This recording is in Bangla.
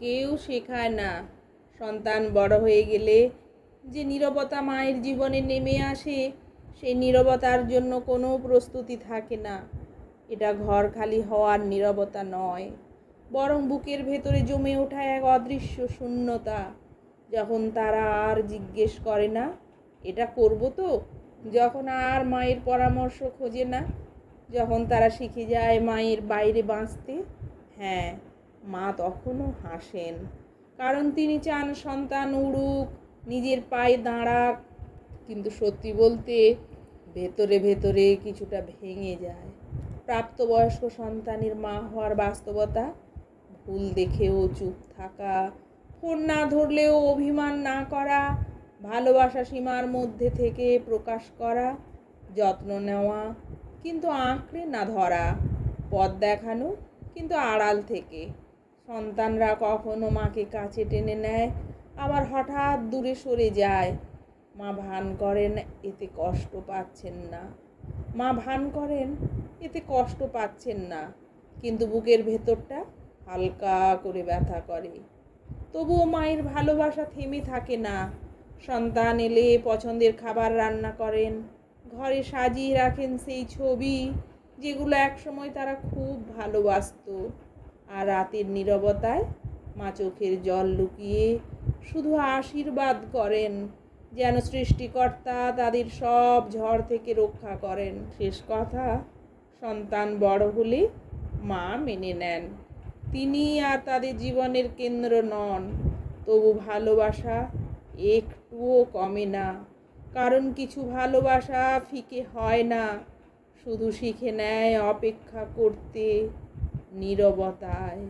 কেউ শেখায় না সন্তান বড় হয়ে গেলে যে নীরবতা মায়ের জীবনে নেমে আসে, সেই নীরবতার জন্য কোনো প্রস্তুতি থাকে না। এটা ঘর খালি হওয়ার নীরবতা নয়, বরং বুকের ভেতরে জমে ওঠা এক অদৃশ্য শূন্যতা। যখন তারা আর জিজ্ঞেস করে না এটা করব তো, যখন আর মায়ের পরামর্শ খোঁজে না, যখন তারা শিখে যায় মায়ের বাইরে বাঁচতে, হ্যাঁ, মা তখনও হাসেন। কারণ তিনি চান সন্তান উড়ুক, নিজের পায়ে দাঁড়াক। কিন্তু সত্যি বলতে ভেতরে ভেতরে কিছুটা ভেঙে যায়। প্রাপ্তবয়স্ক সন্তানের মা হওয়ার বাস্তবতা: ভুল দেখেও চুপ থাকা, ফোন না ধরলেও অভিমান না করা, ভালোবাসা সীমার মধ্যে থেকে প্রকাশ করা, যত্ন নেওয়া কিন্তু আঁকড়ে না ধরা, পথ দেখানো কিন্তু আড়াল থেকে। সন্তানরা কখনো মাকে কাছে টেনে নেয়, আবার হঠাৎ দূরে সরে যায়। মা ভান করেন এতে কষ্ট পাচ্ছেন না, কিন্তু বুকের ভেতরটা হালকা করে ব্যথা করে। তবুও মায়ের ভালোবাসা থেমে থাকে না। সন্তান এলে পছন্দের খাবার রান্না করেন, ঘরে সাজিয়ে রাখেন সেই ছবি যেগুলো একসময় তারা খুব ভালোবাসত। আর রাতের নীরবতায় মা চোখের জল লুকিয়ে শুধু আশীর্বাদ করেন, যেন সৃষ্টিকর্তা তাদের সব ঝড় থেকে রক্ষা করেন। শেষ কথা, সন্তান বড় হলে মা মেনে নেন তিনি আর তাদের জীবনের কেন্দ্র নন। তবু ভালোবাসা একটুও কমে না, কারণ কিছু ভালোবাসা ফিকে হয় না, শুধু শিখে নেয় অপেক্ষা করতে নীরবতায়।